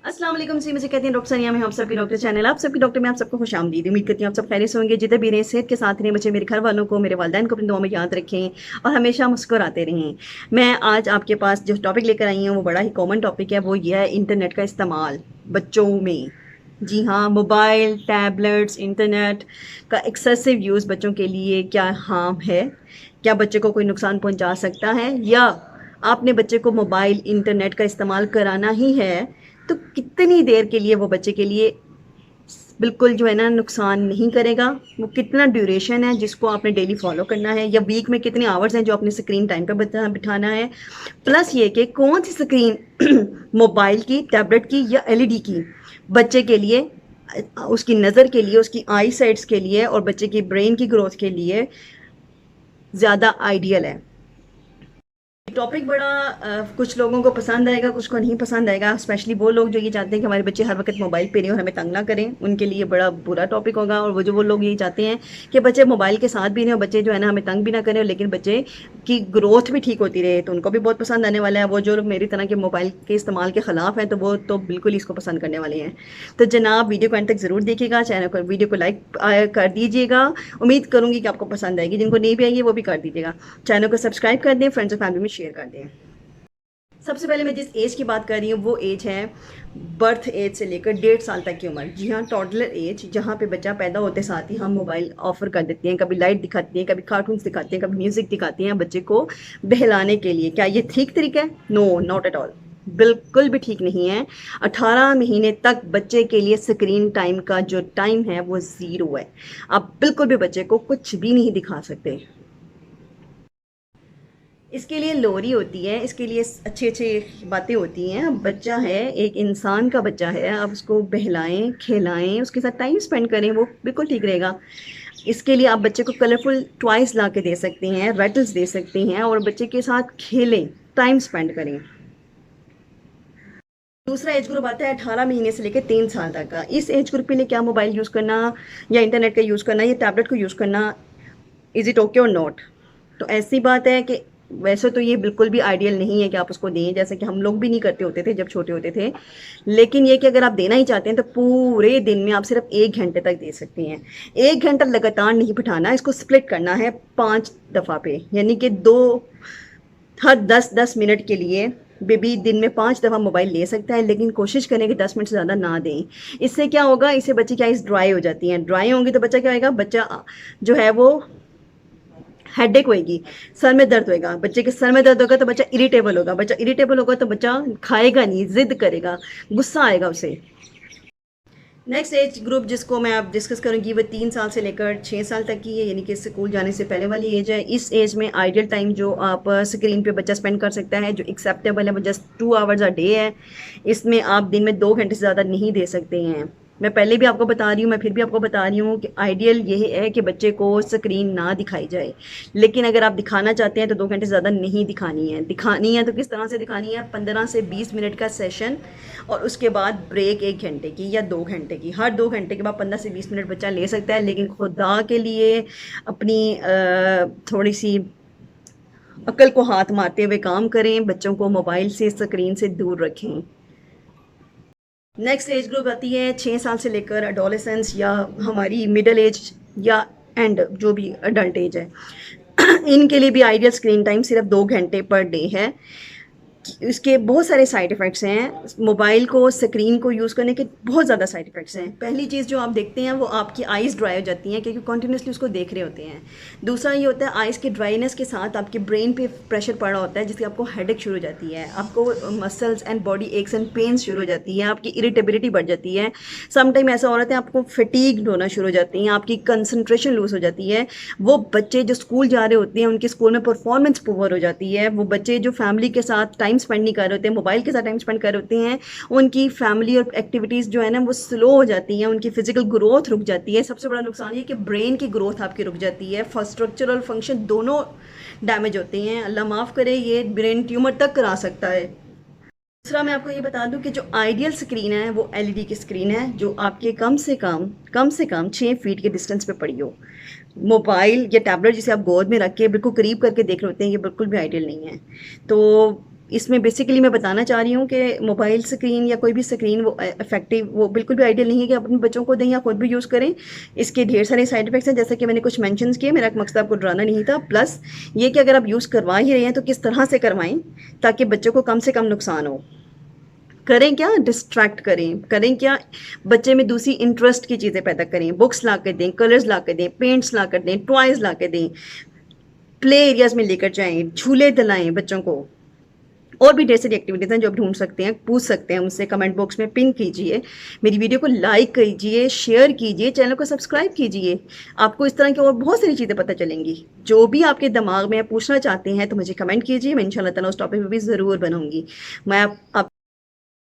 अस्सलाम वालेकुम जी, मुझे कहती हैं डॉक्टर सनिया में आप सबकी डॉक्टर चैनल, आप सबकी डॉक्टर में आप सबको खुश आमदीद। उम्मीद करती हूँ आप सब खैरियत से होंगे, जिधर भी रहें सेहत के साथ रहें, बच्चे मेरे घर वालों को, मेरे वालिदैन को अपनी दुआ में याद रखें और हमेशा मुस्कुराते रहें। मैं आज आपके पास जो टॉपिक लेकर आई हूँ वो बड़ा ही कॉमन टॉपिक है, वो ये है इंटरनेट का इस्तेमाल बच्चों में। जी हाँ, मोबाइल, टैबलेट्स, इंटरनेट का एक्सेसिव यूज़ बच्चों के लिए क्या हार्म है, क्या बच्चे को कोई नुकसान पहुँचा सकता है, या आपने बच्चे को मोबाइल, इंटरनेट का इस्तेमाल कराना ही है तो कितनी देर के लिए वो बच्चे के लिए बिल्कुल जो है ना नुकसान नहीं करेगा, वो कितना ड्यूरेशन है जिसको आपने डेली फॉलो करना है, या वीक में कितने आवर्स हैं जो आपने स्क्रीन टाइम पर बिठाना है। प्लस ये कि कौन सी स्क्रीन मोबाइल की, टैबलेट की या एलईडी की बच्चे के लिए, उसकी नज़र के लिए, उसकी आई साइट्स के लिए और बच्चे की ब्रेन की ग्रोथ के लिए ज़्यादा आइडियल है। टॉपिक बड़ा कुछ लोगों को पसंद आएगा, कुछ को नहीं पसंद आएगा। स्पेशली वो लोग जो ये चाहते हैं कि हमारे बच्चे हर वक्त मोबाइल पे रहें और हमें तंग ना करें, उनके लिए बड़ा बुरा टॉपिक होगा। और वो लोग ये चाहते हैं कि बच्चे मोबाइल के साथ भी रहें और बच्चे जो है ना हमें तंग भी ना करें, लेकिन बच्चे की ग्रोथ भी ठीक होती रहे, तो उनको भी बहुत पसंद आने वाला है। वो जो लोग मेरी तरह के मोबाइल के इस्तेमाल के ख़िलाफ़ हैं तो वो तो बिल्कुल इसको पसंद करने वाले हैं। तो जनाब वीडियो को एंड तक ज़रूर देखिएगा, चैनल को, वीडियो को लाइक कर दीजिएगा। उम्मीद करूँगी कि आपको पसंद आएगी, जिनको नहीं भी आएगी वो भी कर दीजिएगा। चैनल को सब्सक्राइब कर दें, फ्रेंड्स और फैमिली में शेयर कर दें। सबसे पहले मैं जिस एज की बात कर रही हूँ वो एज है बर्थ एज से लेकर 1.5 साल तक की उम्र। जी हाँ, टॉडलर एज, जहाँ पे बच्चा पैदा होते साथ ही हम मोबाइल ऑफर कर देते हैं, कभी लाइट दिखाती हैं, कभी कार्टून्स दिखाते हैं, कभी म्यूज़िक दिखाते हैं बच्चे को बहलाने के लिए। क्या ये ठीक तरीका है? नो, नॉट एट ऑल, बिल्कुल भी ठीक नहीं है। 18 महीने तक बच्चे के लिए स्क्रीन टाइम का जो टाइम है वो 0 है। आप बिल्कुल भी बच्चे को कुछ भी नहीं दिखा सकते। इसके लिए लोरी होती है, इसके लिए अच्छी अच्छी बातें होती हैं। अब बच्चा है, एक इंसान का बच्चा है, आप उसको बहलाएं, खिलाएं, उसके साथ टाइम स्पेंड करें, वो बिल्कुल ठीक रहेगा। इसके लिए आप बच्चे को कलरफुल टॉयज़ ला के दे सकते हैं, रेटल्स दे सकते हैं और बच्चे के साथ खेलें, टाइम स्पेंड करें। दूसरा एज ग्रुप आता है 18 महीने से लेकर 3 साल तक का। इस एज ग्रुप के लिए क्या मोबाइल यूज़ करना या इंटरनेट का यूज़ करना या टैबलेट को यूज़ करना, इज़ इट ओके और नॉट? तो ऐसी बात है कि वैसे तो ये बिल्कुल भी आइडियल नहीं है कि आप उसको दें, जैसे कि हम लोग भी नहीं करते होते थे जब छोटे होते थे। लेकिन ये कि अगर आप देना ही चाहते हैं तो पूरे दिन में आप सिर्फ 1 घंटे तक दे सकते हैं। 1 घंटा लगातार नहीं बिठाना, इसको स्प्लिट करना है 5 दफ़ा पे, यानी कि हर 10-10 मिनट के लिए बेबी दिन में 5 दफ़ा मोबाइल ले सकता है, लेकिन कोशिश करें कि 10 मिनट से ज़्यादा ना दें। इससे क्या होगा, इससे बच्चे की आइज़ ड्राई हो जाती हैं, ड्राई होंगी तो बच्चा क्या होगा, बच्चा जो है वो हेडेक होएगी, सर में दर्द होएगा। बच्चे के सर में दर्द होगा तो बच्चा इरिटेबल होगा, बच्चा इरिटेबल होगा तो बच्चा खाएगा नहीं, जिद करेगा, गुस्सा आएगा उसे। नेक्स्ट एज ग्रुप जिसको मैं अब डिस्कस करूंगी वो 3 साल से लेकर 6 साल तक की है, यानी कि स्कूल जाने से पहले वाली एज है। इस एज में आइडियल टाइम जो आप स्क्रीन पे बच्चा स्पेंड कर सकता है, जो एक्सेप्टेबल है, वो जस्ट 2 आवर्स अ डे है। इसमें आप दिन में 2 घंटे से ज़्यादा नहीं दे सकते हैं। मैं पहले भी आपको बता रही हूँ, मैं फिर भी आपको बता रही हूँ कि आइडियल यही है कि बच्चे को स्क्रीन ना दिखाई जाए, लेकिन अगर आप दिखाना चाहते हैं तो 2 घंटे से ज़्यादा नहीं दिखानी है। दिखानी है तो किस तरह से दिखानी है, 15 से 20 मिनट का सेशन और उसके बाद ब्रेक 1 घंटे की या 2 घंटे की। हर 2 घंटे के बाद 15 से 20 मिनट बच्चा ले सकता है, लेकिन खुदा के लिए अपनी थोड़ी सी अक्ल को हाथ मारते हुए काम करें, बच्चों को मोबाइल से, स्क्रीन से दूर रखें। नेक्स्ट एज ग्रुप आती है 6 साल से लेकर एडोलेसेंस या हमारी मिडिल एज या एंड जो भी अडल्ट एज है। इनके लिए भी आइडियल स्क्रीन टाइम सिर्फ 2 घंटे पर डे है। इसके बहुत सारे साइड इफ़ेक्ट्स हैं, मोबाइल को, स्क्रीन को यूज़ करने के बहुत ज़्यादा साइड इफ़ेक्ट्स हैं। पहली चीज़ जो आप देखते हैं वो आपकी आइज़ ड्राई हो जाती हैं, क्योंकि कंटिन्यूसली उसको देख रहे होते हैं। दूसरा ये होता है आइज़ की ड्राइनेस के साथ आपके ब्रेन पे प्रेशर पड़ा होता है, जिससे आपको हेडेक शुरू हो जाती है, आपको muscles and body aches and pains शुरू हो जाती है, आपकी इरिटेबिलिटी बढ़ जाती है। समटाइम ऐसा हो रहा है आपको फटीग होना शुरू हो जाती हैं, आपकी कंसंट्रेशन लूज हो जाती है। वो बच्चे जो स्कूल जा रहे होते हैं उनके स्कूल में परफॉर्मेंस पुअर हो जाती है। वो बच्चे जो फैमिली के साथ टाइम स्पेंड नहीं कर रहे होते हैं, मोबाइल के साथ टाइम स्पेंड कर रहे होते हैं, उनकी फैमिली और एक्टिविटीज़ जो है ना वो स्लो हो जाती हैं, उनकी फिजिकल ग्रोथ रुक जाती है। सबसे बड़ा नुकसान ये कि ब्रेन की ग्रोथ आपकी रुक जाती है, स्ट्रक्चर और फंक्शन दोनों डैमेज होते हैं। अल्लाह माफ़ करे, ये ब्रेन ट्यूमर तक करा सकता है। दूसरा मैं आपको ये बता दूं कि जो आइडियल स्क्रीन है वो एलईडी की स्क्रीन है, जो आपके कम से कम 6 फीट के डिस्टेंस पे पड़ी हो। मोबाइल या टैबलेट जिसे आप गोद में रख के बिल्कुल करीब करके देख रहे होते हैं, ये बिल्कुल भी आइडियल नहीं है। तो اس میں بیسیکلی میں بتانا چاہ رہی ہوں کہ موبائل اسکرین یا کوئی بھی اسکرین وہ افیکٹو وہ بالکل بھی آئیڈیل نہیں ہے کہ اپنے بچوں کو دیں یا خود بھی یوز کریں. اس کے ڈھیر سارے سائڈ افیکٹس ہیں جیسے کہ میں نے کچھ مینشنز کیے. میرا مقصد آپ کو ڈرانا نہیں تھا. پلس یہ کہ اگر آپ یوز کروا ہی رہے ہیں تو کس طرح سے کروائیں تاکہ بچوں کو کم سے کم نقصان ہو. کریں کیا؟ ڈسٹریکٹ کریں کیا؟ بچے میں دوسری انٹرسٹ کی چیزیں پیدا کریں. بکس لا کر دیں, کلرز لا کر دیں, پینٹس لا کر دیں, ٹوائز لا کر دیں, پلے ایریاز میں لے کر جائیں, جھولے دلائیں بچوں کو. اور بھی ڈھیر ساری ایکٹیویٹیز ہیں جو آپ ڈھونڈ سکتے ہیں. پوچھ سکتے ہیں مجھ سے, کمنٹ باکس میں پن کیجئے. میری ویڈیو کو لائک کیجئے, شیئر کیجئے, چینل کو سبسکرائب کیجئے. آپ کو اس طرح کی اور بہت ساری چیزیں پتہ چلیں گی. جو بھی آپ کے دماغ میں پوچھنا چاہتے ہیں تو مجھے کمنٹ کیجئے. میں انشاءاللہ تعالیٰ اس ٹاپک پہ بھی ضرور بناؤں گی. میں آپ